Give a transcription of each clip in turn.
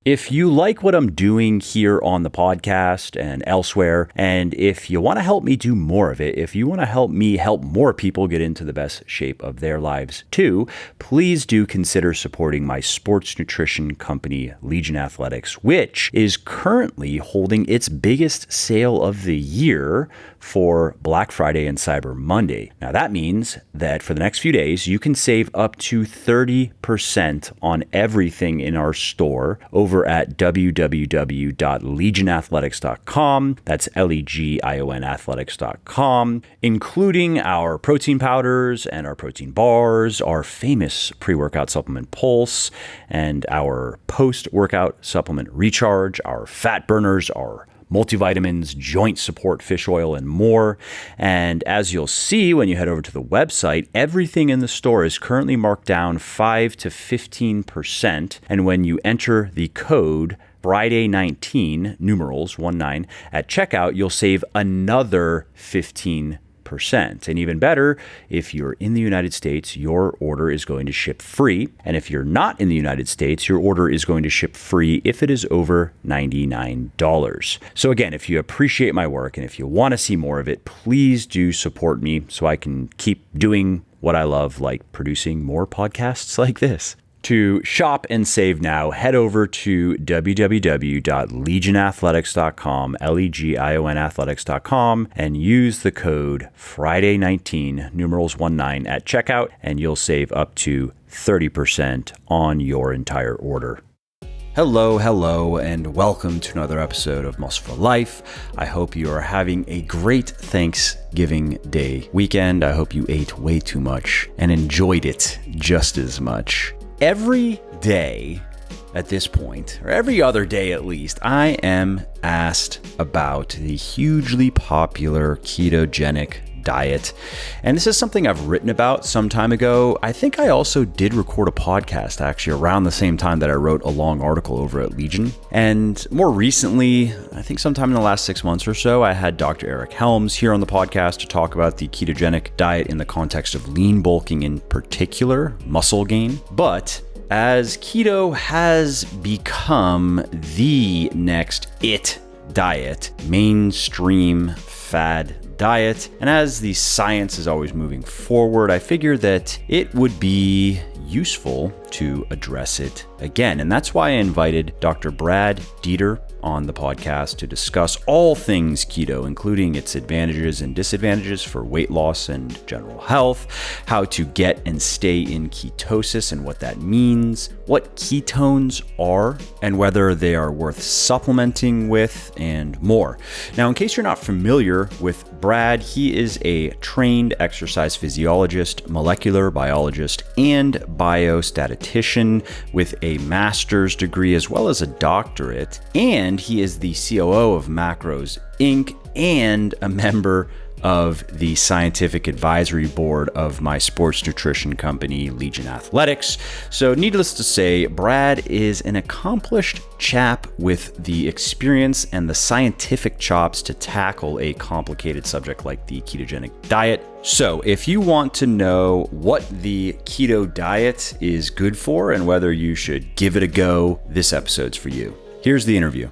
If you like what I'm doing here on the podcast and elsewhere, and if you want to help me do more of it, if you want to help me help more people get into the best shape of their lives too, please do consider supporting my sports nutrition company, Legion Athletics, which is currently holding its biggest sale of the year for Black Friday and Cyber Monday. Now that means that for the next few days, you can save up to 30% on everything in our store over at www.legionathletics.com. That's Legion athletics.com, including our protein powders and our protein bars, our famous pre-workout supplement Pulse, and our post-workout supplement Recharge, our fat burners, our multivitamins, joint support, fish oil, and more. And as you'll see when you head over to the website, everything in the store is currently marked down 5 to 15%. And when you enter the code Friday19, numerals 19, at checkout, you'll save another 15%. And even better, if you're in the United States, your order is going to ship free. And if you're not in the United States, your order is going to ship free if it is over $99. So again, if you appreciate my work and if you want to see more of it, please do support me so I can keep doing what I love, like producing more podcasts like this. To shop and save now, head over to www.legionathletics.com, Legion athletics.com, and use the code Friday19, numerals 19 at checkout, and you'll save up to 30% on your entire order. Hello, and welcome to another episode of Muscle for Life. I hope you are having a great Thanksgiving Day weekend. I hope you ate way too much and enjoyed it just as much. Every day at this point, or every other day at least, I am asked about the hugely popular ketogenic diet. And this is something I've written about some time ago. I think I also did record a podcast actually around the same time that I wrote a long article over at Legion. And more recently, I think sometime in the last 6 months or so, I had Dr. Eric Helms here on the podcast to talk about the ketogenic diet in the context of lean bulking, in particular, muscle gain. But as keto has become the next IT diet, mainstream fad diet, and as the science is always moving forward, I figured that it would be useful to address it again. And that's why I invited Dr. Brad Dieter on the podcast to discuss all things keto, including its advantages and disadvantages for weight loss and general health, how to get and stay in ketosis and what that means, what ketones are, and whether they are worth supplementing with, and more. Now, in case you're not familiar with Brad, he is a trained exercise physiologist, molecular biologist, and biostatistician with a master's degree as well as a doctorate. And he is the COO of Macros Inc. and a member of the scientific advisory board of my sports nutrition company, Legion Athletics. So needless to say, Brad is an accomplished chap with the experience and the scientific chops to tackle a complicated subject like the ketogenic diet. So if you want to know what the keto diet is good for and whether you should give it a go, this episode's for you. Here's the interview.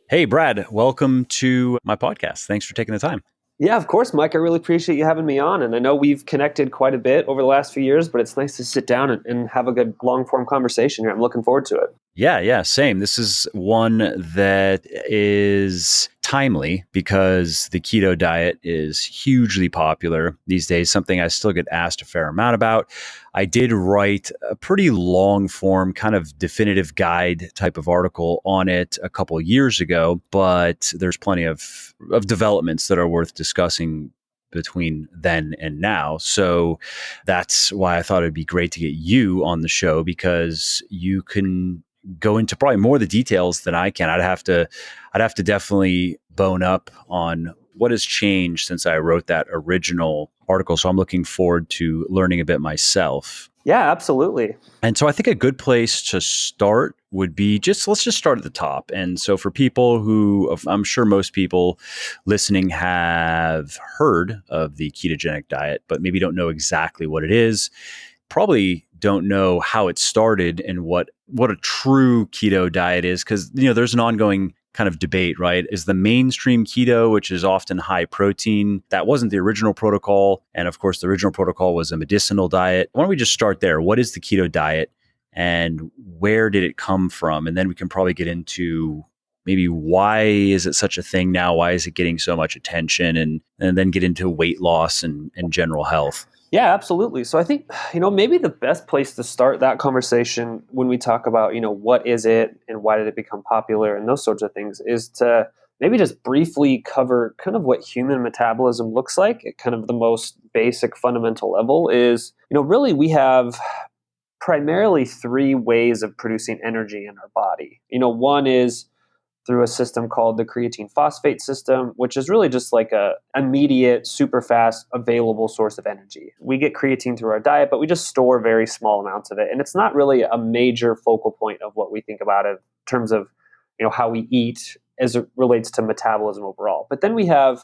Hey, Brad, welcome to my podcast. Thanks for taking the time. Yeah, of course, Mike. I really appreciate you having me on. And I know we've connected quite a bit over the last few years, but it's nice to sit down and have a good long-form conversation here. I'm looking forward to it. Yeah, same. This is one that is timely because the keto diet is hugely popular these days, something I still get asked a fair amount about. I did write a pretty long form, kind of definitive guide type of article on it a couple of years ago, but there's plenty of developments that are worth discussing between then and now. So that's why I thought it'd be great to get you on the show, because you can go into probably more of the details than I can. I'd have to definitely bone up on what has changed since I wrote that original article. So I'm looking forward to learning a bit myself. Yeah, absolutely. And so I think a good place to start would be let's just start at the top. And so for people who, I'm sure most people listening have heard of the ketogenic diet, but maybe don't know exactly what it is, probably don't know how it started and what a true keto diet is, because there's an ongoing kind of debate, right? Is the mainstream keto, which is often high protein, that wasn't the original protocol, and of course the original protocol was a medicinal diet. Why don't we just start there? What is the keto diet and where did it come from? And then we can probably get into maybe why is it such a thing now? Why is it getting so much attention? And then get into weight loss and general health. Yeah, absolutely. So I think, maybe the best place to start that conversation when we talk about, what is it and why did it become popular and those sorts of things is to maybe just briefly cover kind of what human metabolism looks like at kind of the most basic fundamental level is, really we have primarily three ways of producing energy in our body. One is through a system called the creatine phosphate system, which is really just like a immediate, super fast, available source of energy. We get creatine through our diet, but we just store very small amounts of it. And it's not really a major focal point of what we think about in terms of, how we eat as it relates to metabolism overall. But then we have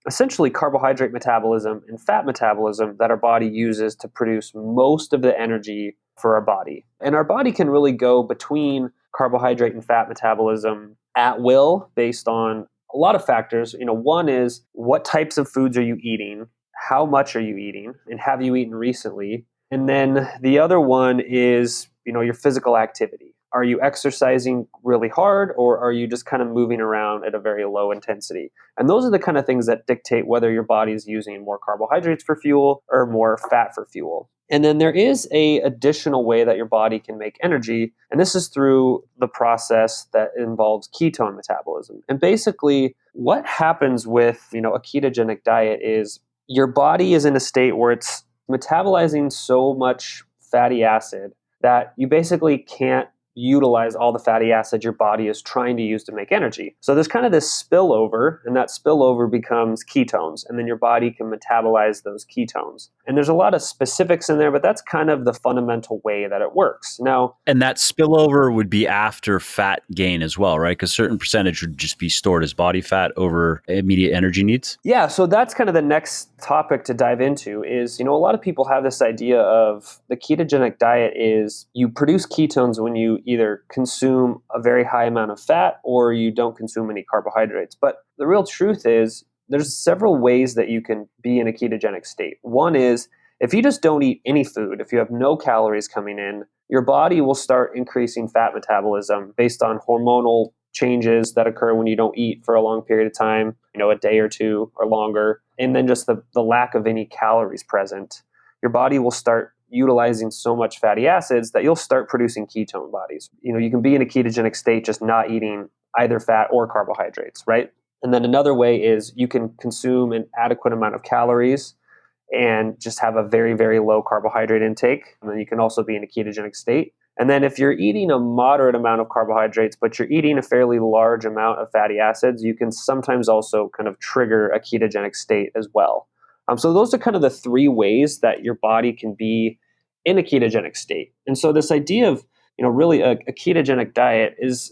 essentially carbohydrate metabolism and fat metabolism that our body uses to produce most of the energy for our body. And our body can really go between carbohydrate and fat metabolism at will based on a lot of factors. One is what types of foods are you eating? How much are you eating? And have you eaten recently? And then the other one is, your physical activity. Are you exercising really hard or are you just kind of moving around at a very low intensity? And those are the kind of things that dictate whether your body is using more carbohydrates for fuel or more fat for fuel. And then there is a additional way that your body can make energy, and this is through the process that involves ketone metabolism. And basically, what happens with, a ketogenic diet is your body is in a state where it's metabolizing so much fatty acid that you basically can't utilize all the fatty acid your body is trying to use to make energy. So there's kind of this spillover, and that spillover becomes ketones, and then your body can metabolize those ketones. And there's a lot of specifics in there, but that's kind of the fundamental way that it works. Now, and that spillover would be after fat gain as well, right? Because certain percentage would just be stored as body fat over immediate energy needs. Yeah, so that's kind of the next topic to dive into is, a lot of people have this idea of the ketogenic diet is you produce ketones when you either consume a very high amount of fat or you don't consume any carbohydrates. But the real truth is there's several ways that you can be in a ketogenic state. One is if you just don't eat any food, if you have no calories coming in, your body will start increasing fat metabolism based on hormonal changes that occur when you don't eat for a long period of time, a day or two or longer, and then just the lack of any calories present. Your body will start utilizing so much fatty acids that you'll start producing ketone bodies. You can be in a ketogenic state just not eating either fat or carbohydrates, right? And then another way is you can consume an adequate amount of calories and just have a very, very low carbohydrate intake. And then you can also be in a ketogenic state. And then if you're eating a moderate amount of carbohydrates, but you're eating a fairly large amount of fatty acids, you can sometimes also kind of trigger a ketogenic state as well. So those are kind of the three ways that your body can be in a ketogenic state. And so this idea of, really a ketogenic diet is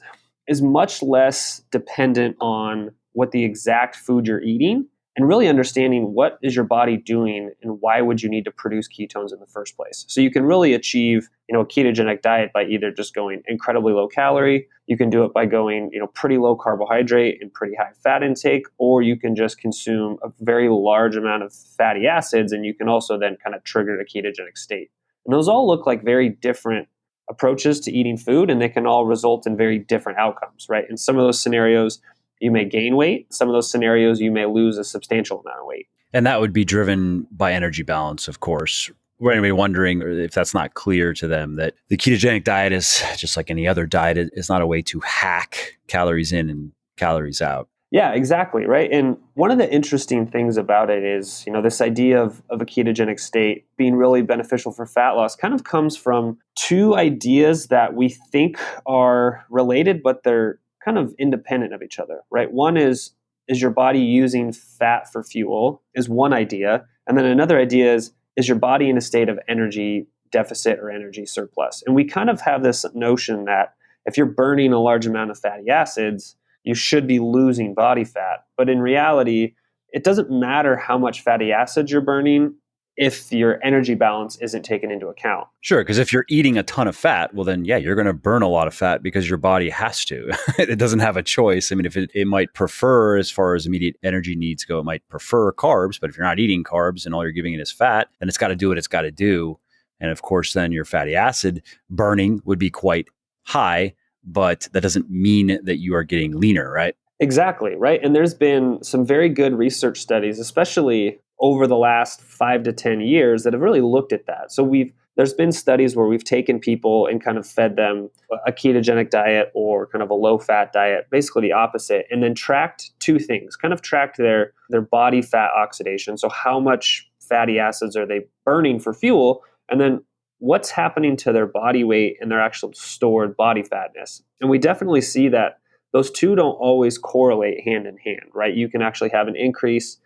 much less dependent on what the exact food you're eating and really understanding what is your body doing and why would you need to produce ketones in the first place. So you can really achieve, a ketogenic diet by either just going incredibly low calorie, you can do it by going, pretty low carbohydrate and pretty high fat intake, or you can just consume a very large amount of fatty acids and you can also then kind of trigger the ketogenic state. And those all look like very different approaches to eating food, and they can all result in very different outcomes, right? In some of those scenarios, you may gain weight. Some of those scenarios, you may lose a substantial amount of weight. And that would be driven by energy balance, of course. We're anyway wondering if that's not clear to them, that the ketogenic diet is just like any other diet. It's not a way to hack calories in and calories out. Yeah, exactly, right? And one of the interesting things about it is, this idea of a ketogenic state being really beneficial for fat loss kind of comes from two ideas that we think are related, but they're kind of independent of each other, right? One is your body using fat for fuel is one idea. And then another idea is your body in a state of energy deficit or energy surplus? And we kind of have this notion that if you're burning a large amount of fatty acids, you should be losing body fat. But in reality, it doesn't matter how much fatty acids you're burning. if your energy balance isn't taken into account. Sure, because if you're eating a ton of fat, well, then, yeah, you're going to burn a lot of fat because your body has to. It doesn't have a choice. I mean, if it might prefer, as far as immediate energy needs go, it might prefer carbs. But if you're not eating carbs and all you're giving it is fat, then it's got to do what it's got to do. And of course, then your fatty acid burning would be quite high, but that doesn't mean that you are getting leaner, right? Exactly, right? And there's been some very good research studies, especially over the last 5 to 10 years, that have really looked at that. So there's been studies where we've taken people and kind of fed them a ketogenic diet or kind of a low fat diet, basically the opposite, and then tracked two things, kind of tracked their body fat oxidation. So how much fatty acids are they burning for fuel? And then what's happening to their body weight and their actual stored body fatness? And we definitely see that those two don't always correlate hand in hand, right? You can actually have an increase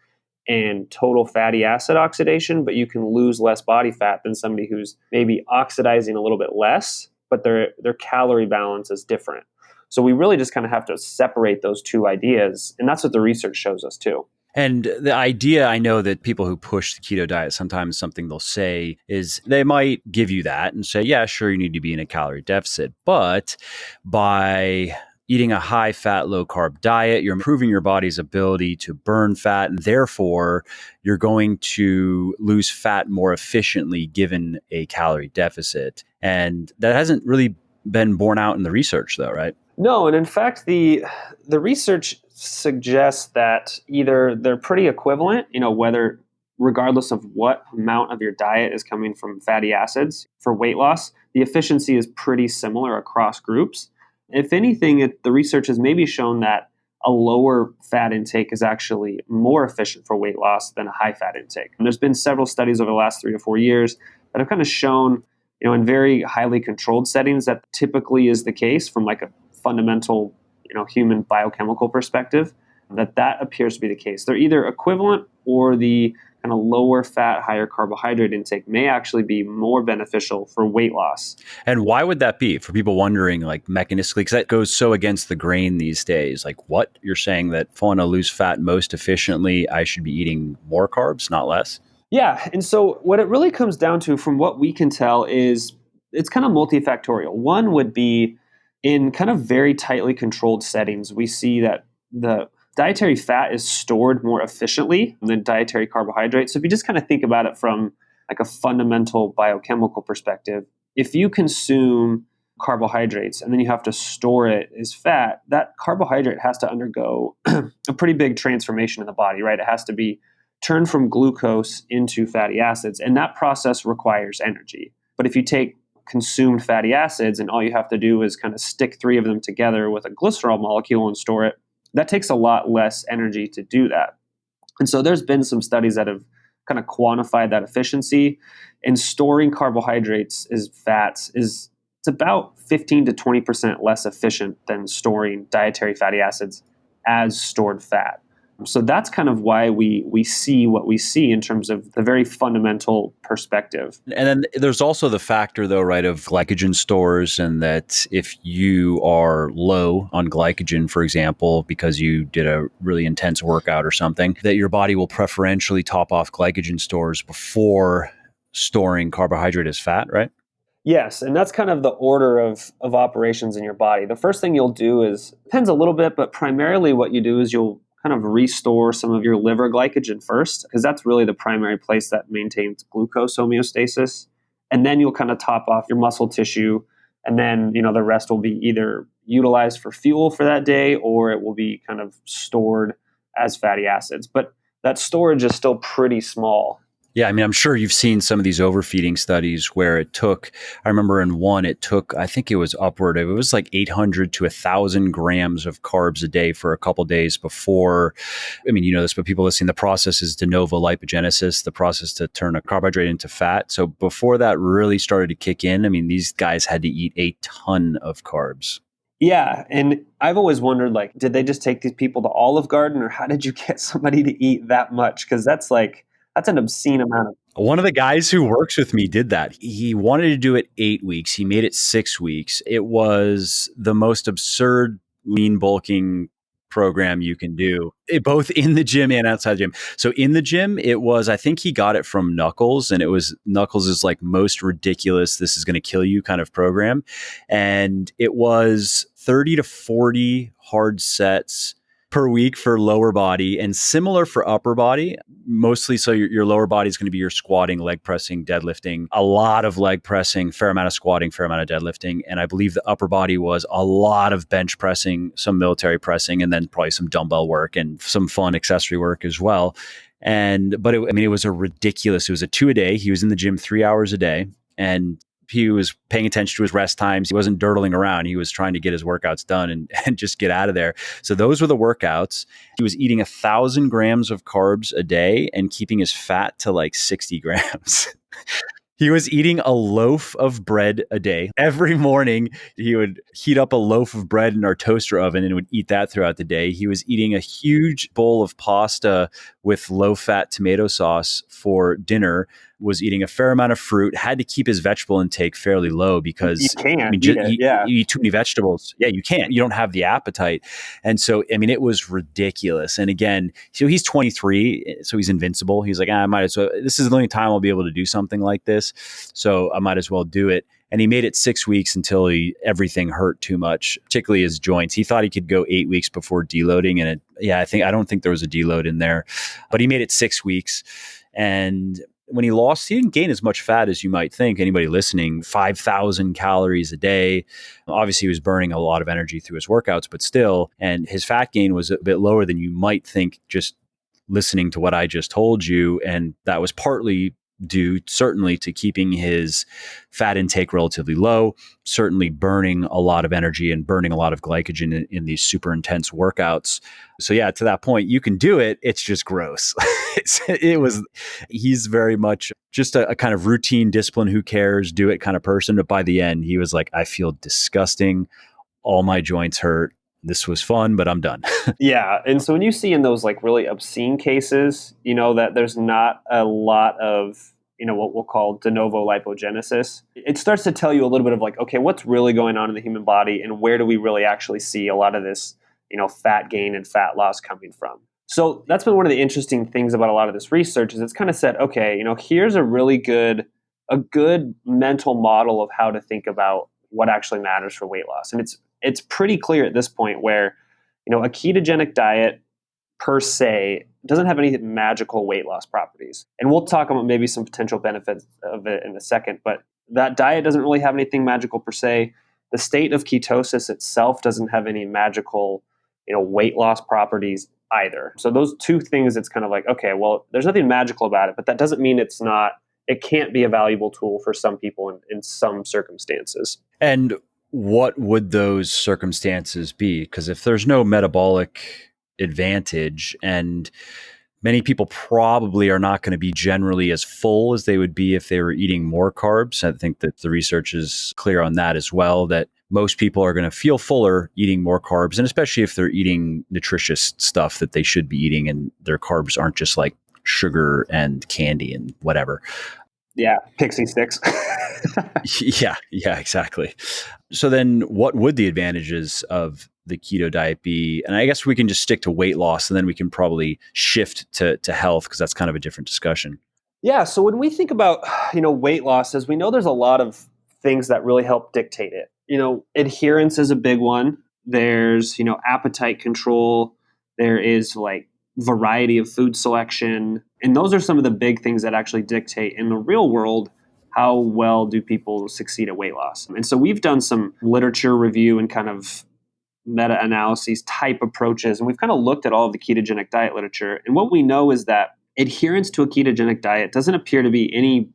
in total fatty acid oxidation, but you can lose less body fat than somebody who's maybe oxidizing a little bit less, but their calorie balance is different. So we really just kind of have to separate those two ideas, and that's what the research shows us too. And the idea, I know that people who push the keto diet, sometimes something they'll say is they might give you that and say, yeah, sure, you need to be in a calorie deficit. But by eating a high fat, low carb diet, you're improving your body's ability to burn fat. And therefore, you're going to lose fat more efficiently given a calorie deficit. And that hasn't really been borne out in the research, though, right? No, and in fact, the research suggests that either they're pretty equivalent, whether regardless of what amount of your diet is coming from fatty acids for weight loss, the efficiency is pretty similar across groups. If anything, the research has maybe shown that a lower fat intake is actually more efficient for weight loss than a high fat intake. And there's been several studies over the last 3 to 4 years that have kind of shown, in very highly controlled settings, that typically is the case from like a fundamental, human biochemical perspective, that appears to be the case. They're either equivalent, or the kind of lower fat, higher carbohydrate intake may actually be more beneficial for weight loss. And why would that be, for people wondering, like, mechanistically? Because that goes so against the grain these days. Like, what? You're saying that if I want to lose fat most efficiently, I should be eating more carbs, not less? Yeah. And so what it really comes down to, from what we can tell, is it's kind of multifactorial. One would be in kind of very tightly controlled settings, we see that the dietary fat is stored more efficiently than dietary carbohydrates. So if you just kind of think about it from like a fundamental biochemical perspective, if you consume carbohydrates and then you have to store it as fat, that carbohydrate has to undergo a pretty big transformation in the body, right? It has to be turned from glucose into fatty acids, and that process requires energy. But if you take consumed fatty acids and all you have to do is kind of stick three of them together with a glycerol molecule and store it, that takes a lot less energy to do that. And so there's been some studies that have kind of quantified that efficiency. And storing carbohydrates as fats it's about 15 to 20% less efficient than storing dietary fatty acids as stored fat. So that's kind of why we see what we see in terms of the very fundamental perspective. And then there's also the factor, though, right, of glycogen stores, and that if you are low on glycogen, for example, because you did a really intense workout or something, that your body will preferentially top off glycogen stores before storing carbohydrate as fat, right? Yes, and that's kind of the order of operations in your body. The first thing you'll do is, depends a little bit, but primarily what you do is you'll kind of restore some of your liver glycogen first, because that's really the primary place that maintains glucose homeostasis. And then you'll kind of top off your muscle tissue, and then the rest will be either utilized for fuel for that day, or it will be kind of stored as fatty acids. But that storage is still pretty small. Yeah, I mean, I'm sure you've seen some of these overfeeding studies where I remember in one, I think it was upward, it was like 800 to 1,000 grams of carbs a day for a couple days before. I mean, you know this, but people listening, the process is de novo lipogenesis, the process to turn a carbohydrate into fat. So before that really started to kick in, I mean, these guys had to eat a ton of carbs. Yeah, and I've always wondered, like, did they just take these people to Olive Garden, or how did you get somebody to eat that much? Because that's an obscene amount of. One of the guys who works with me did that. He wanted to do it 8 weeks. He made it 6 weeks. It was the most absurd lean bulking program you can do, both in the gym and outside the gym. So in the gym, it was, I think he got it from Knuckles, and it was Knuckles' like most ridiculous, this is going to kill you kind of program. And it was 30 to 40 hard sets per week for lower body and similar for upper body, mostly. So your lower body is going to be your squatting, leg pressing, deadlifting, a lot of leg pressing, fair amount of squatting, fair amount of deadlifting. And I believe the upper body was a lot of bench pressing, some military pressing, and then probably some dumbbell work and some fun accessory work as well. But it was a ridiculous, it was a 2 a day. He was in the gym 3 hours a day, and he was paying attention to his rest times. He wasn't dirtling around. He was trying to get his workouts done and just get out of there. So those were the workouts. He was eating 1,000 grams of carbs a day and keeping his fat to like 60 grams. He was eating a loaf of bread a day. Every morning, he would heat up a loaf of bread in our toaster oven and would eat that throughout the day. He was eating a huge bowl of pasta with low-fat tomato sauce for dinner, was eating a fair amount of fruit, had to keep his vegetable intake fairly low because you can't eat it. you eat too many vegetables. Yeah, you can't. You don't have the appetite. And so, it was ridiculous. And again, so he's 23, so he's invincible. He's like, I might as well. This is the only time I'll be able to do something like this. So I might as well do it. And he made it 6 weeks until everything hurt too much, particularly his joints. He thought he could go 8 weeks before deloading. And I don't think there was a deload in there, but he made it 6 weeks. And when he lost, he didn't gain as much fat as you might think. Anybody listening, 5,000 calories a day. Obviously, he was burning a lot of energy through his workouts, but still, and his fat gain was a bit lower than you might think just listening to what I just told you. And that was partly due certainly to keeping his fat intake relatively low, certainly burning a lot of energy and burning a lot of glycogen in these super intense workouts. So yeah, to that point, you can do it. It's just gross. He's very much just a kind of routine discipline, who cares, do it kind of person. But by the end, he was like, I feel disgusting. All my joints hurt. This was fun, but I'm done. Yeah. And so when you see in those like really obscene cases, that there's not a lot of, what we'll call de novo lipogenesis, it starts to tell you a little bit of like, okay, what's really going on in the human body and where do we really actually see a lot of this, fat gain and fat loss coming from? So that's been one of the interesting things about a lot of this research is it's kind of said, okay, here's a good mental model of how to think about what actually matters for weight loss. And it's pretty clear at this point where, a ketogenic diet per se doesn't have any magical weight loss properties. And we'll talk about maybe some potential benefits of it in a second, but that diet doesn't really have anything magical per se. The state of ketosis itself doesn't have any magical, weight loss properties either. So those two things, it's kind of like, okay, well, there's nothing magical about it, but that doesn't mean it can't be a valuable tool for some people in some circumstances. And what would those circumstances be? Because if there's no metabolic advantage, and many people probably are not going to be generally as full as they would be if they were eating more carbs. I think that the research is clear on that as well, that most people are going to feel fuller eating more carbs, and especially if they're eating nutritious stuff that they should be eating and their carbs aren't just like sugar and candy and whatever. Yeah, pixie sticks. Yeah, exactly. So then what would the advantages of the keto diet be? And I guess we can just stick to weight loss, and then we can probably shift to health, because that's kind of a different discussion. Yeah, so when we think about, weight loss, as we know there's a lot of things that really help dictate it. Adherence is a big one. There's, appetite control. There is like variety of food selection. And those are some of the big things that actually dictate in the real world how well do people succeed at weight loss. And so we've done some literature review and kind of meta-analyses type approaches, and we've kind of looked at all of the ketogenic diet literature. And what we know is that adherence to a ketogenic diet doesn't appear to be any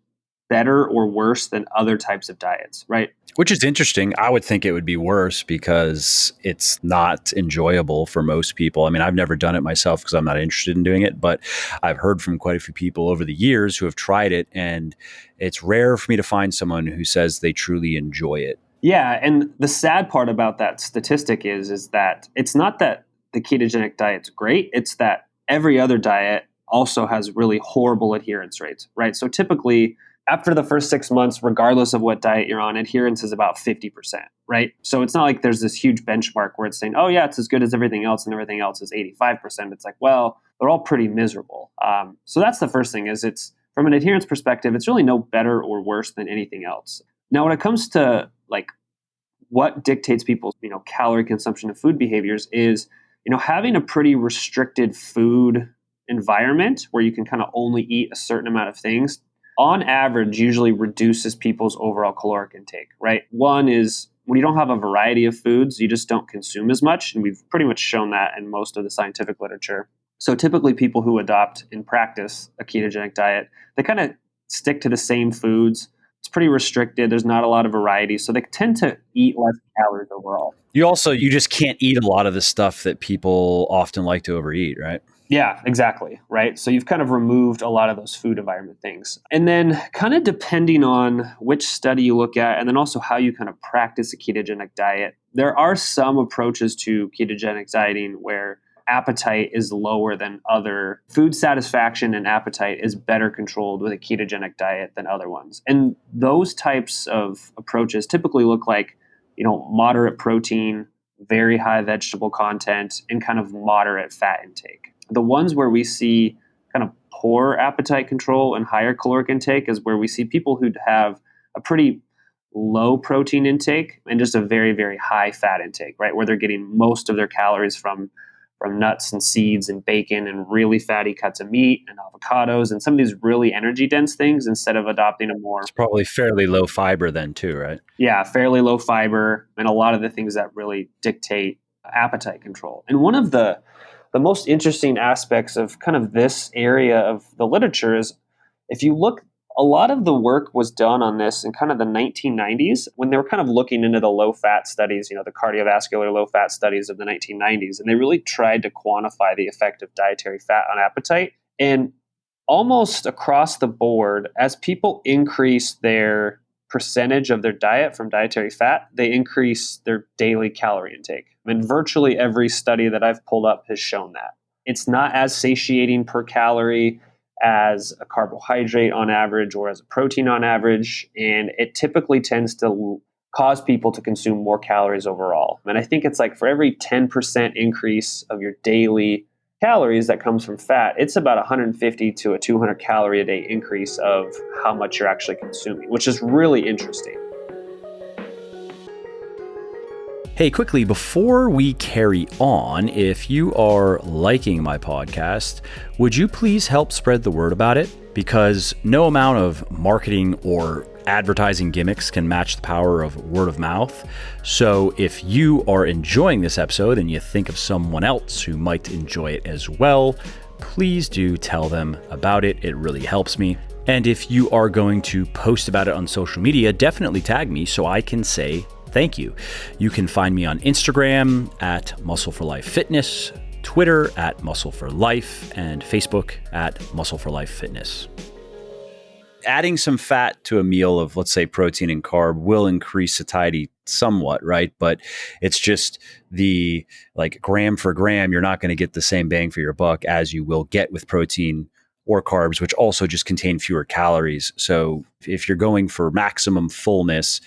better or worse than other types of diets, right? Which is interesting. I would think it would be worse because it's not enjoyable for most people. I mean, I've never done it myself because I'm not interested in doing it, but I've heard from quite a few people over the years who have tried it, and it's rare for me to find someone who says they truly enjoy it. Yeah, and the sad part about that statistic is that it's not that the ketogenic diet's great, it's that every other diet also has really horrible adherence rates, right? So typically, after the first 6 months, regardless of what diet you're on, adherence is about 50%, right? So it's not like there's this huge benchmark where it's saying, oh yeah, it's as good as everything else and everything else is 85%. It's like, well, they're all pretty miserable. So that's the first thing is it's from an adherence perspective, it's really no better or worse than anything else. Now, when it comes to like what dictates people's, calorie consumption and food behaviors is, having a pretty restricted food environment where you can kind of only eat a certain amount of things on average usually reduces people's overall caloric intake, right? One is when you don't have a variety of foods, you just don't consume as much. And we've pretty much shown that in most of the scientific literature. So typically people who adopt in practice a ketogenic diet, they kind of stick to the same foods. It's pretty restricted. There's not a lot of variety. So they tend to eat less calories overall. You just can't eat a lot of the stuff that people often like to overeat, right? Yeah, exactly. Right. So you've kind of removed a lot of those food environment things. And then kind of depending on which study you look at, and then also how you kind of practice a ketogenic diet, there are some approaches to ketogenic dieting where appetite is lower than other food satisfaction, and appetite is better controlled with a ketogenic diet than other ones. And those types of approaches typically look like, moderate protein, very high vegetable content, and kind of moderate fat intake. The ones where we see kind of poor appetite control and higher caloric intake is where we see people who have a pretty low protein intake and just a very, very high fat intake, right? Where they're getting most of their calories from nuts and seeds and bacon and really fatty cuts of meat and avocados and some of these really energy dense things instead of adopting a more... It's probably fairly low fiber then too, right? Yeah, fairly low fiber and a lot of the things that really dictate appetite control. And one of the most interesting aspects of kind of this area of the literature is if you look, a lot of the work was done on this in kind of the 1990s when they were kind of looking into the low fat studies, the cardiovascular low fat studies of the 1990s. And they really tried to quantify the effect of dietary fat on appetite. And almost across the board, as people increase their percentage of their diet from dietary fat, they increase their daily calorie intake. I mean, virtually every study that I've pulled up has shown that. It's not as satiating per calorie as a carbohydrate on average or as a protein on average, and it typically tends to cause people to consume more calories overall. And I think it's like for every 10% increase of your daily calories that comes from fat, it's about 150 to a 200 calorie a day increase of how much you're actually consuming, which is really interesting. Hey, quickly, before we carry on, if you are liking my podcast, would you please help spread the word about it? Because no amount of marketing or advertising gimmicks can match the power of word of mouth. So if you are enjoying this episode and you think of someone else who might enjoy it as well, please do tell them about it. It really helps me. And if you are going to post about it on social media, definitely tag me so I can say thank you. You can find me on Instagram at Muscle for Life Fitness, Twitter at Muscle for Life, and Facebook at Muscle for Life Fitness. Adding some fat to a meal of, let's say, protein and carb will increase satiety somewhat, right? But it's just the gram for gram, you're not going to get the same bang for your buck as you will get with protein or carbs, which also just contain fewer calories. So if you're going for maximum fullness,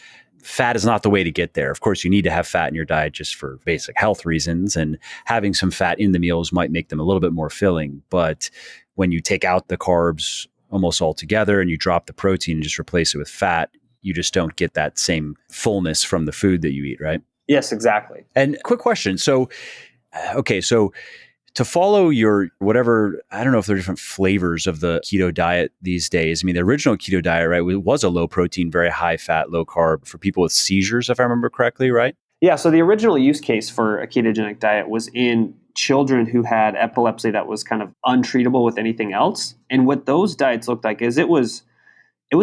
fat is not the way to get there. Of course, you need to have fat in your diet just for basic health reasons, and having some fat in the meals might make them a little bit more filling. But when you take out the carbs almost altogether and you drop the protein and just replace it with fat, you just don't get that same fullness from the food that you eat, right? Yes, exactly. And quick question. So to follow your whatever, I don't know if there are different flavors of the keto diet these days. I mean, the original keto diet, right, was a low protein, very high fat, low carb for people with seizures, if I remember correctly, right? Yeah, so the original use case for a ketogenic diet was in children who had epilepsy that was kind of untreatable with anything else. And what those diets looked like is it was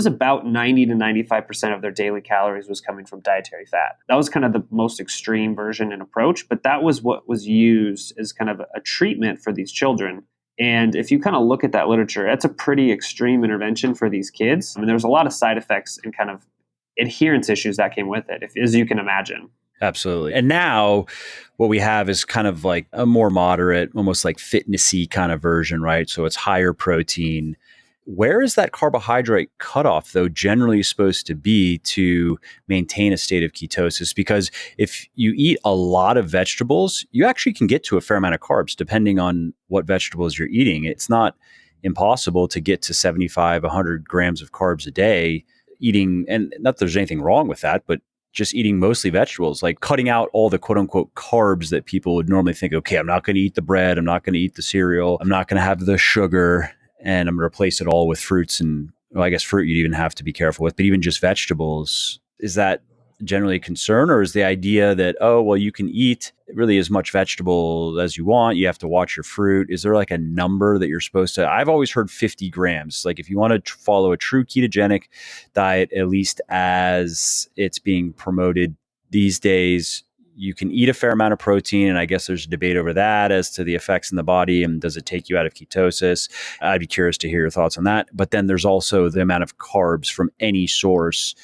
about 90 to 95% of their daily calories was coming from dietary fat. That was kind of the most extreme version and approach, but that was what was used as kind of a treatment for these children. And if you kind of look at that literature, that's a pretty extreme intervention for these kids. I mean, there's a lot of side effects and kind of adherence issues that came with it, as you can imagine. Absolutely. And now what we have is kind of like a more moderate, almost like fitnessy kind of version, right? So it's higher protein, Where is that carbohydrate cutoff, though, generally supposed to be to maintain a state of ketosis? Because if you eat a lot of vegetables, you actually can get to a fair amount of carbs, depending on what vegetables you're eating. It's not impossible to get to 75, 100 grams of carbs a day eating, and not that there's anything wrong with that, but just eating mostly vegetables, like cutting out all the quote unquote carbs that people would normally think, okay, I'm not going to eat the bread. I'm not going to eat the cereal. I'm not going to have the sugar, and I'm going to replace it all with fruits. And well, I guess fruit you'd even have to be careful with, but even just vegetables. Is that generally a concern, or is the idea that, oh, well, you can eat really as much vegetable as you want, you have to watch your fruit? Is there like a number that you're supposed to? I've always heard 50 grams. Like if you want to follow a true ketogenic diet, at least as it's being promoted these days, you can eat a fair amount of protein. And I guess there's a debate over that as to the effects in the body and does it take you out of ketosis? I'd be curious to hear your thoughts on that. But then there's also the amount of carbs from any source.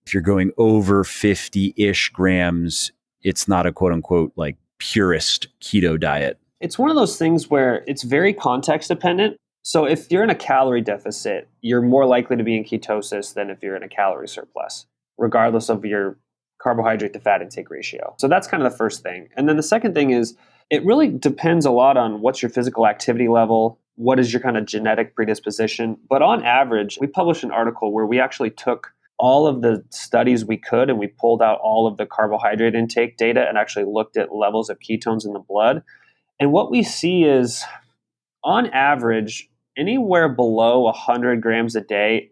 If you're going over 50-ish grams, it's not a quote unquote like purist keto diet. It's one of those things where it's very context dependent. So if you're in a calorie deficit, you're more likely to be in ketosis than if you're in a calorie surplus, regardless of your carbohydrate to fat intake ratio. So that's kind of the first thing. And then the second thing is it really depends a lot on what's your physical activity level, what is your kind of genetic predisposition. But on average, we published an article where we actually took all of the studies we could and we pulled out all of the carbohydrate intake data and actually looked at levels of ketones in the blood. And what we see is, on average, anywhere below 100 grams a day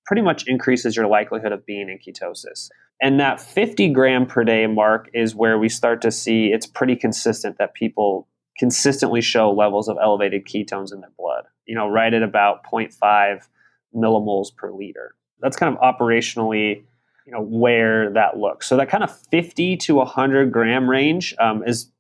pretty much increases your likelihood of being in ketosis. And that 50 gram per day mark is where we start to see it's pretty consistent that people consistently show levels of elevated ketones in their blood, right at about 0.5 millimoles per liter. That's kind of operationally, where that looks. So that kind of 50 to 100 gram range is,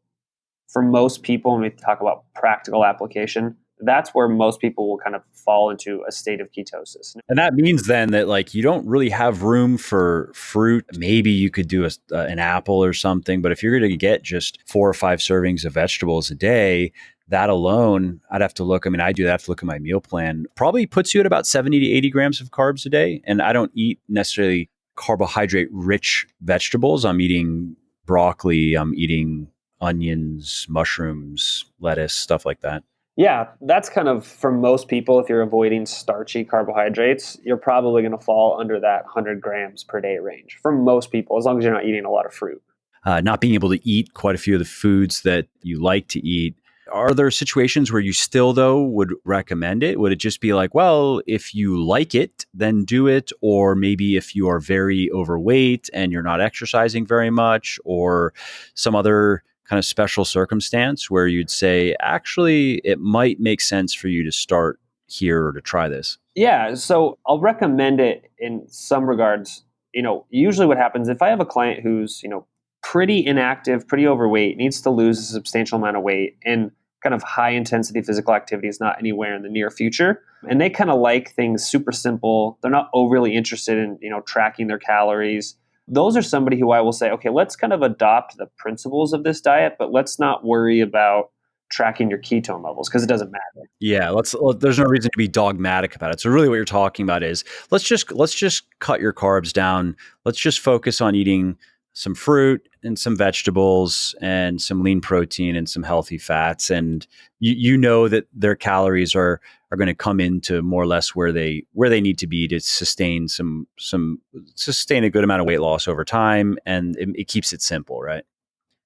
for most people, when we talk about practical application, that's where most people will kind of fall into a state of ketosis. And that means then that like you don't really have room for fruit. Maybe you could do an apple or something, but if you're going to get just 4 or 5 servings of vegetables a day, that alone, I'd have to look. I mean, I do have to look at my meal plan. Probably puts you at about 70 to 80 grams of carbs a day. And I don't eat necessarily carbohydrate rich vegetables. I'm eating broccoli. I'm eating onions, mushrooms, lettuce, stuff like that. Yeah, that's kind of, for most people, if you're avoiding starchy carbohydrates, you're probably going to fall under that 100 grams per day range for most people, as long as you're not eating a lot of fruit. Not being able to eat quite a few of the foods that you like to eat. Are there situations where you still, though, would recommend it? Would it just be like, well, if you like it, then do it? Or maybe if you are very overweight and you're not exercising very much, or some other kind of special circumstance where you'd say, actually, it might make sense for you to start here or to try this? Yeah, so I'll recommend it in some regards. Usually what happens if I have a client who's, pretty inactive, pretty overweight, needs to lose a substantial amount of weight, and kind of high intensity physical activity is not anywhere in the near future, and they kind of like things super simple. They're not overly interested in, tracking their calories. Those are somebody who I will say, okay, let's kind of adopt the principles of this diet, but let's not worry about tracking your ketone levels because it doesn't matter. Yeah, there's no reason to be dogmatic about it. So really what you're talking about is let's just cut your carbs down. Let's just focus on eating some fruit and some vegetables and some lean protein and some healthy fats. And you know that their calories are going to come into more or less where they need to be to sustain sustain a good amount of weight loss over time. And it keeps it simple, right?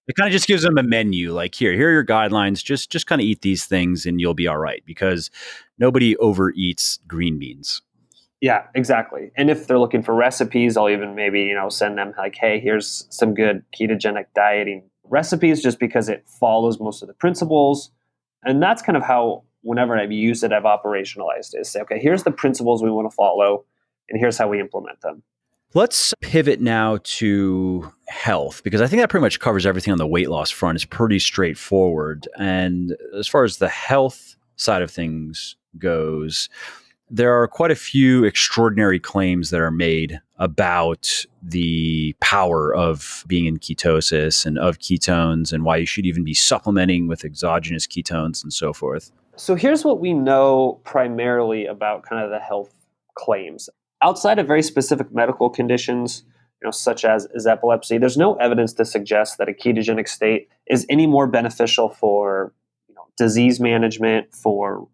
It kind of just gives them a menu, like here are your guidelines. Just kind of eat these things and you'll be all right, because nobody overeats green beans. Yeah, exactly. And if they're looking for recipes, I'll even maybe, send them like, hey, here's some good ketogenic dieting recipes, just because it follows most of the principles. And that's kind of how, whenever I've used it, I've operationalized it. Say, okay, here's the principles we want to follow, and here's how we implement them. Let's pivot now to health, because I think that pretty much covers everything on the weight loss front. It's pretty straightforward. And as far as the health side of things goes, there are quite a few extraordinary claims that are made about the power of being in ketosis and of ketones and why you should even be supplementing with exogenous ketones and so forth. So here's what we know primarily about kind of the health claims. Outside of very specific medical conditions, such as epilepsy, there's no evidence to suggest that a ketogenic state is any more beneficial for, disease management, for,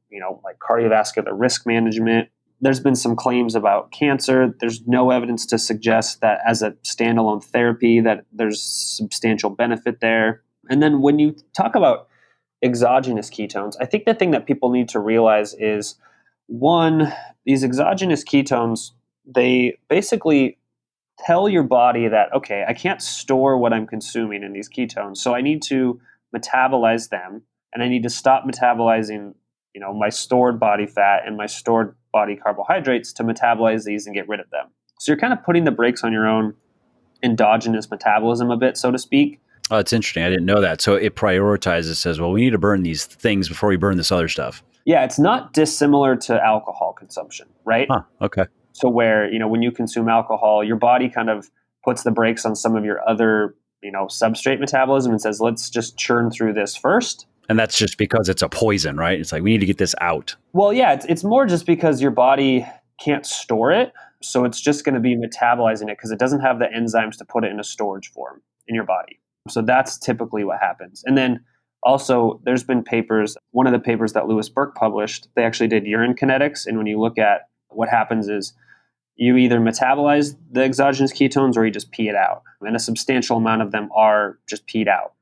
like cardiovascular risk management. There's been some claims about cancer. There's no evidence to suggest that as a standalone therapy that there's substantial benefit there. And then when you talk about exogenous ketones, I think the thing that people need to realize is, one, these exogenous ketones, they basically tell your body that, okay, I can't store what I'm consuming in these ketones, so I need to metabolize them, and I need to stop metabolizing, my stored body fat and my stored body carbohydrates to metabolize these and get rid of them. So you're kind of putting the brakes on your own endogenous metabolism a bit, so to speak. Oh, it's interesting. I didn't know that. So it prioritizes, says, well, we need to burn these things before we burn this other stuff. Yeah, it's not dissimilar to alcohol consumption, right? Huh, okay. So where, when you consume alcohol, your body kind of puts the brakes on some of your other, substrate metabolism and says, let's just churn through this first. And that's just because it's a poison, right? It's like, we need to get this out. Well, yeah, it's more just because your body can't store it. So it's just going to be metabolizing it because it doesn't have the enzymes to put it in a storage form in your body. So that's typically what happens. And then also there's been papers, one of the papers that Lewis Burke published, they actually did urine kinetics. And when you look at what happens is you either metabolize the exogenous ketones or you just pee it out. And a substantial amount of them are just peed out.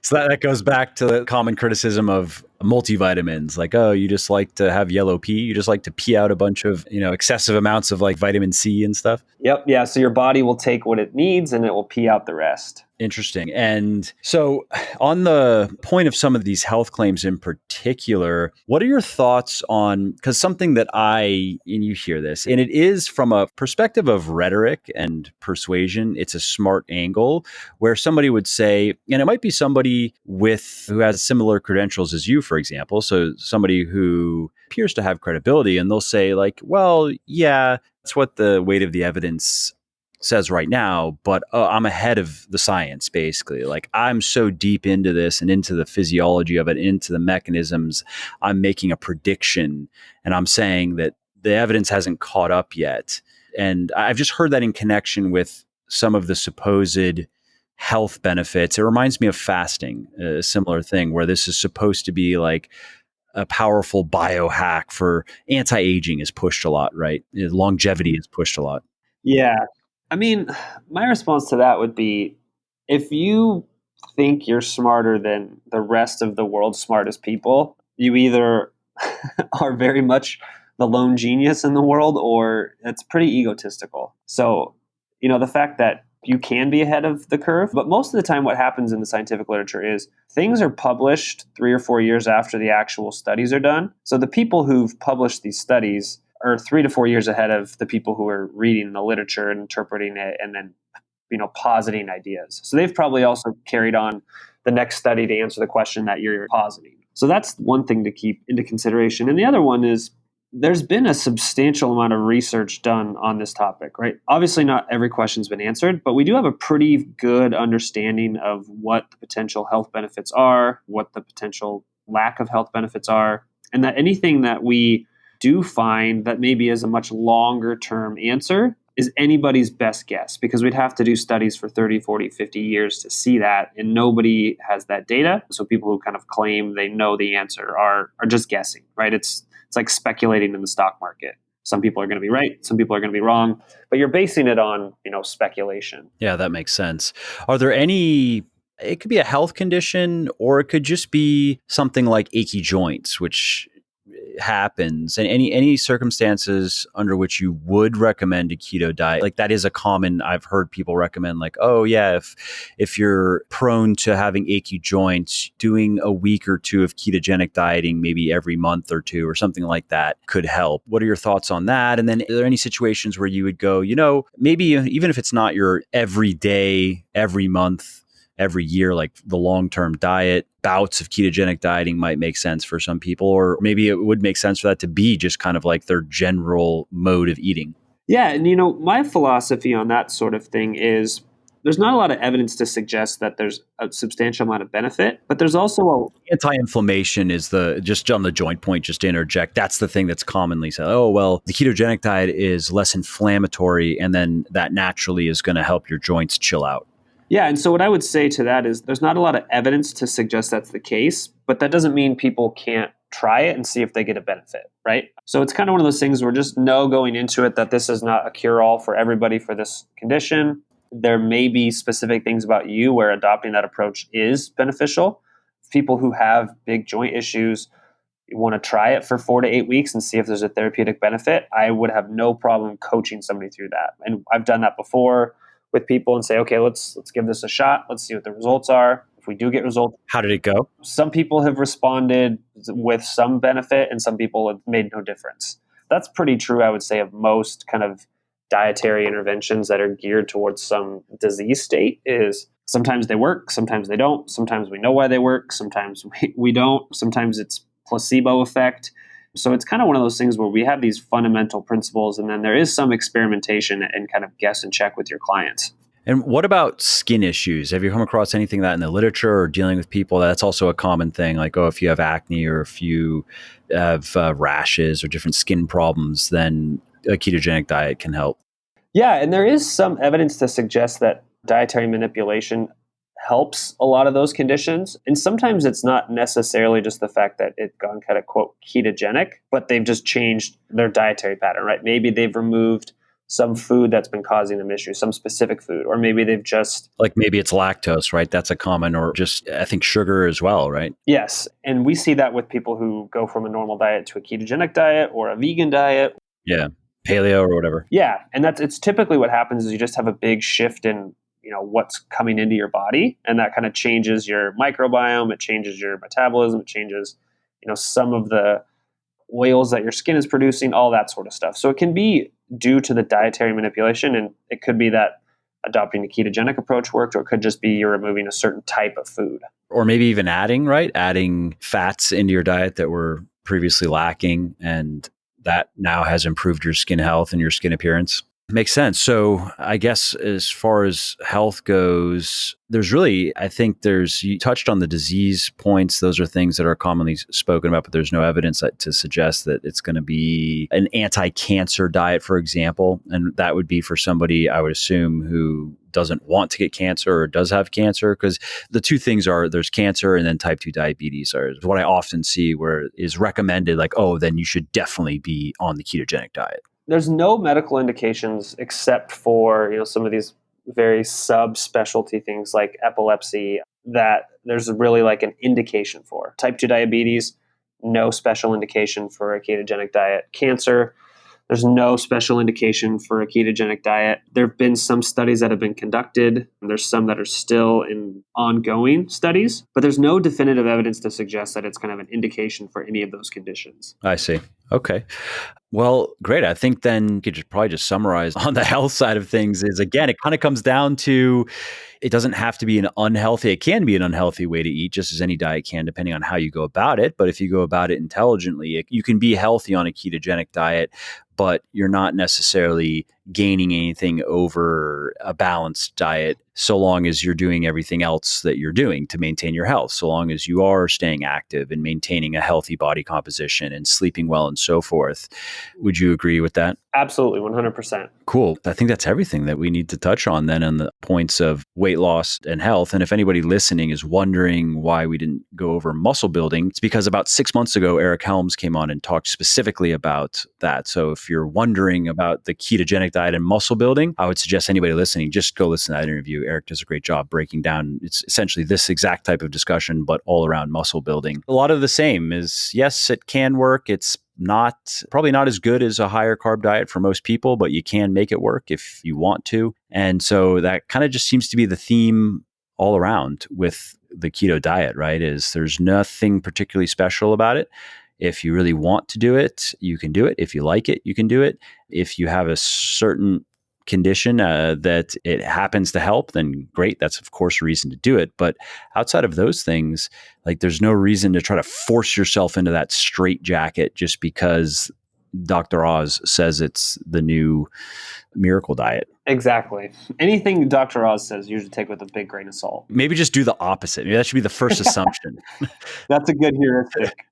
So that goes back to the common criticism of multivitamins. Like, oh, you just like to have yellow pee. You just like to pee out a bunch of, excessive amounts of like vitamin C and stuff. Yep. Yeah. So your body will take what it needs and it will pee out the rest. Interesting. And so on the point of some of these health claims in particular, what are your thoughts on, because something that and you hear this, and it is from a perspective of rhetoric and persuasion, it's a smart angle where somebody would say, and it might be somebody who has similar credentials as you, for example. So somebody who appears to have credibility, and they'll say like, well, yeah, that's what the weight of the evidence says right now, but I'm ahead of the science, basically. Like, I'm so deep into this and into the physiology of it, into the mechanisms. I'm making a prediction and I'm saying that the evidence hasn't caught up yet. And I've just heard that in connection with some of the supposed health benefits. It reminds me of fasting, a similar thing where this is supposed to be like a powerful biohack for anti-aging is pushed a lot, right? Longevity is pushed a lot. Yeah. I mean, my response to that would be, if you think you're smarter than the rest of the world's smartest people, you either are very much the lone genius in the world or it's pretty egotistical. So, the fact that you can be ahead of the curve, but most of the time what happens in the scientific literature is things are published 3 or 4 years after the actual studies are done. So the people who've published these studies are 3 to 4 years ahead of the people who are reading the literature and interpreting it and then, positing ideas. So they've probably also carried on the next study to answer the question that you're positing. So that's one thing to keep into consideration. And the other one is there's been a substantial amount of research done on this topic, right? Obviously not every question's been answered, but we do have a pretty good understanding of what the potential health benefits are, what the potential lack of health benefits are, and that anything that we do find that maybe is a much longer term answer is anybody's best guess, because we'd have to do studies for 30, 40, 50 years to see that, and nobody has that data. So people who kind of claim they know the answer are just guessing, right? It's like speculating in the stock market. Some people are going to be right, some people are going to be wrong, but you're basing it on, speculation. Yeah, that makes sense. Are there any, it could be a health condition or it could just be something like achy joints, which happens, and any circumstances under which you would recommend a keto diet? Like, that is a common, I've heard people recommend, like, oh yeah, if you're prone to having achy joints, doing a week or two of ketogenic dieting, maybe every month or two or something like that could help. What are your thoughts on that? And then are there any situations where you would go, maybe even if it's not your every day, every month, every year, like the long-term diet, bouts of ketogenic dieting might make sense for some people, or maybe it would make sense for that to be just kind of like their general mode of eating. Yeah. And, my philosophy on that sort of thing is there's not a lot of evidence to suggest that there's a substantial amount of benefit, but there's also Anti-inflammation is just on the joint point, just to interject. That's the thing that's commonly said. Oh, well, the ketogenic diet is less inflammatory, and then that naturally is going to help your joints chill out. Yeah, and so what I would say to that is there's not a lot of evidence to suggest that's the case, but that doesn't mean people can't try it and see if they get a benefit, right? So it's kind of one of those things where just know going into it that this is not a cure-all for everybody for this condition. There may be specific things about you where adopting that approach is beneficial. People who have big joint issues, you want to try it for 4 to 8 weeks and see if there's a therapeutic benefit. I would have no problem coaching somebody through that. And I've done that before with people and say, okay, let's give this a shot. Let's see what the results are. If we do get results. How did it go? Some people have responded with some benefit and some people have made no difference. That's pretty true, I would say, of most kind of dietary interventions that are geared towards some disease state. Is sometimes they work, sometimes they don't. Sometimes we know why they work, sometimes we don't. Sometimes it's placebo effect. So it's kind of one of those things where we have these fundamental principles and then there is some experimentation and kind of guess and check with your clients. And what about skin issues? Have you come across anything like that in the literature or dealing with people? That's also a common thing. Like, oh, if you have acne or if you have rashes or different skin problems, then a ketogenic diet can help. Yeah, and there is some evidence to suggest that dietary manipulation helps a lot of those conditions. And sometimes it's not necessarily just the fact that it's gone kind of quote ketogenic, but they've just changed their dietary pattern, right? Maybe they've removed some food that's been causing them issues, some specific food, or maybe they've just... Like maybe it's lactose, right? That's a common, or just, I think, sugar as well, right? Yes. And we see that with people who go from a normal diet to a ketogenic diet or a vegan diet. Yeah. Paleo or whatever. Yeah. And it's typically what happens is you just have a big shift in what's coming into your body, and that kind of changes your microbiome, it changes your metabolism, it changes some of the oils that your skin is producing, all that sort of stuff. So it can be due to the dietary manipulation, and it could be that adopting a ketogenic approach worked, or it could just be you're removing a certain type of food. Or maybe even adding fats into your diet that were previously lacking, and that now has improved your skin health and your skin appearance. Makes sense. So I guess as far as health goes, you touched on the disease points. Those are things that are commonly spoken about, but there's no evidence to suggest that it's going to be an anti-cancer diet, for example. And that would be for somebody, I would assume, who doesn't want to get cancer or does have cancer, because the two things are there's cancer and then type 2 diabetes are what I often see where is recommended, like, oh, then you should definitely be on the ketogenic diet. There's no medical indications except for some of these very subspecialty things like epilepsy that there's really like an indication for. Type 2 diabetes, no special indication for a ketogenic diet. Cancer, there's no special indication for a ketogenic diet. There have been some studies that have been conducted. There's some that are still in ongoing studies, but there's no definitive evidence to suggest that it's kind of an indication for any of those conditions. I see. Okay. Well, great. I think then you could probably just summarize on the health side of things is, again, it kind of comes down to, it doesn't have to be it can be an unhealthy way to eat, just as any diet can, depending on how you go about it. But if you go about it intelligently, you can be healthy on a ketogenic diet, but you're not necessarily gaining anything over a balanced diet, so long as you're doing everything else that you're doing to maintain your health, so long as you are staying active and maintaining a healthy body composition and sleeping well and so forth. Would you agree with that? Absolutely, 100%. Cool. I think that's everything that we need to touch on then on the points of weight loss and health. And if anybody listening is wondering why we didn't go over muscle building, it's because about 6 months ago, Eric Helms came on and talked specifically about that. So if you're wondering about the ketogenic diet and muscle building, I would suggest anybody listening, just go listen to that interview. Eric does a great job breaking down. It's essentially this exact type of discussion, but all around muscle building. A lot of the same is, yes, it can work. It's probably not as good as a higher carb diet for most people, but you can make it work if you want to. And so that kind of just seems to be the theme all around with the keto diet, right? Is there's nothing particularly special about it. If you really want to do it, you can do it. If you like it, you can do it. If you have a certain condition that it happens to help, then great. That's of course a reason to do it. But outside of those things, like there's no reason to try to force yourself into that straitjacket just because Dr. Oz says it's the new miracle diet. Exactly. Anything Dr. Oz says, you should take with a big grain of salt. Maybe just do the opposite. Maybe that should be the first assumption. That's a good heuristic.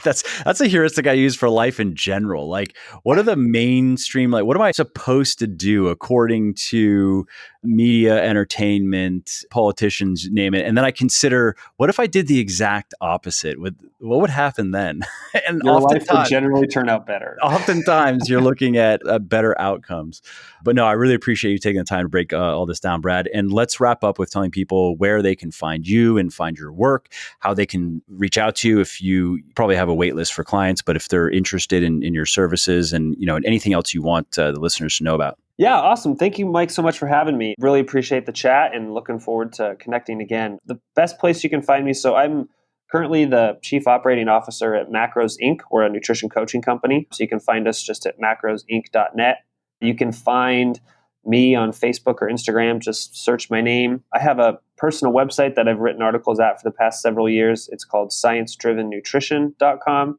That's a heuristic I use for life in general. Like, what are the mainstream, like, what am I supposed to do according to media, entertainment, politicians, name it? And then I consider, what if I did the exact opposite? What would happen then? And Your life would generally turn out better. Oftentimes you're looking at better outcomes. But no, I really appreciate you taking the time to break all this down, Brad. And let's wrap up with telling people where they can find you and find your work, how they can reach out to you if you probably have a wait list for clients, but if they're interested in your services and, and anything else you want the listeners to know about. Yeah, awesome. Thank you, Mike, so much for having me. Really appreciate the chat and looking forward to connecting again. The best place you can find me, so I'm currently the Chief Operating Officer at Macros Inc. We're a nutrition coaching company. So you can find us just at macrosinc.net. You can find me on Facebook or Instagram. Just search my name. I have a personal website that I've written articles at for the past several years. It's called sciencedrivennutrition.com.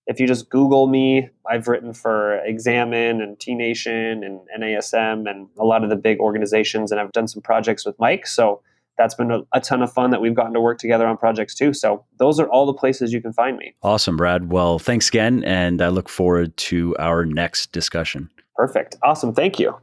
If you just Google me, I've written for Examine and T Nation and NASM and a lot of the big organizations, and I've done some projects with Mike. So that's been a ton of fun that we've gotten to work together on projects too. So those are all the places you can find me. Awesome, Brad. Well, thanks again. And I look forward to our next discussion. Perfect. Awesome. Thank you.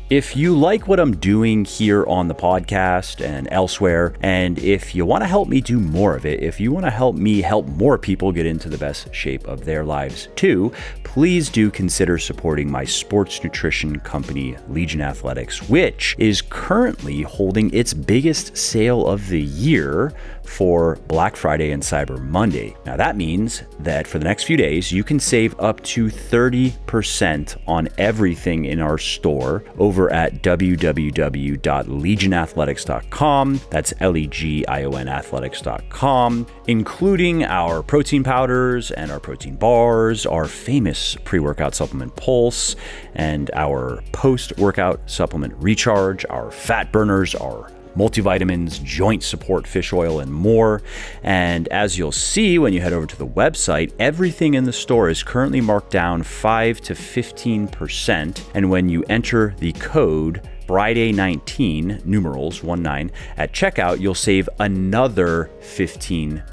If you like what I'm doing here on the podcast and elsewhere, and if you want to help me do more of it, if you want to help me help more people get into the best shape of their lives too, please do consider supporting my sports nutrition company, Legion Athletics, which is currently holding its biggest sale of the year for Black Friday and Cyber Monday. Now that means that for the next few days, you can save up to 30% on everything in our store over at www.legionathletics.com. That's Legion athletics.com, including our protein powders and our protein bars, our famous pre-workout supplement Pulse, and our post-workout supplement Recharge, our fat burners, our multivitamins, joint support, fish oil, and more. And as you'll see when you head over to the website, everything in the store is currently marked down 5 to 15%. And when you enter the code Friday19, numerals 19, at checkout, you'll save another 15%.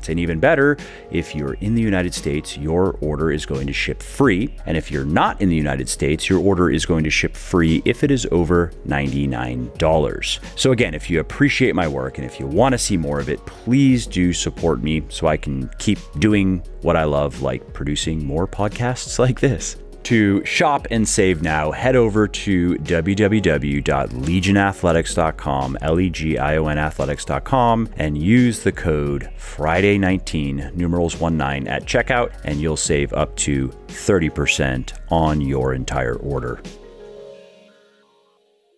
And even better, if you're in the United States, your order is going to ship free. And if you're not in the United States, your order is going to ship free if it is over $99. So again, if you appreciate my work and if you want to see more of it, please do support me so I can keep doing what I love, like producing more podcasts like this. To shop and save now, head over to www.legionathletics.com, Legion athletics.com, and use the code Friday19, numerals 19 at checkout, and you'll save up to 30% on your entire order.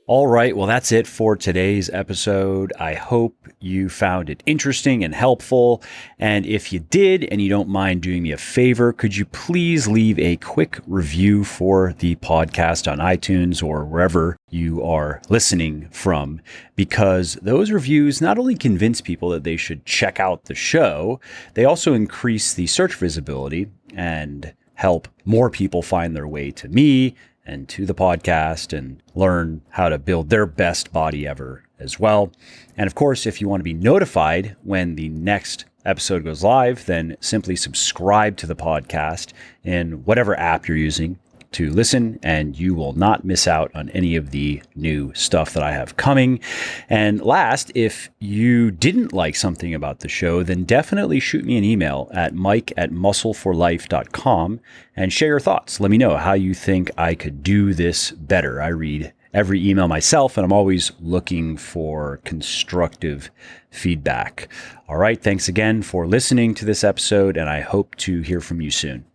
All right, well, that's it for today's episode. I hope you found it interesting and helpful. And if you did, and you don't mind doing me a favor, could you please leave a quick review for the podcast on iTunes or wherever you are listening from? Because those reviews not only convince people that they should check out the show, they also increase the search visibility and help more people find their way to me and to the podcast and learn how to build their best body ever as well. And of course, if you want to be notified when the next episode goes live, then simply subscribe to the podcast in whatever app you're using to listen, and you will not miss out on any of the new stuff that I have coming. And last, if you didn't like something about the show, then definitely shoot me an email at mike@muscleforlife.com and share your thoughts. Let me know how you think I could do this better. I read every email myself, and I'm always looking for constructive feedback. All right, thanks again for listening to this episode, and I hope to hear from you soon.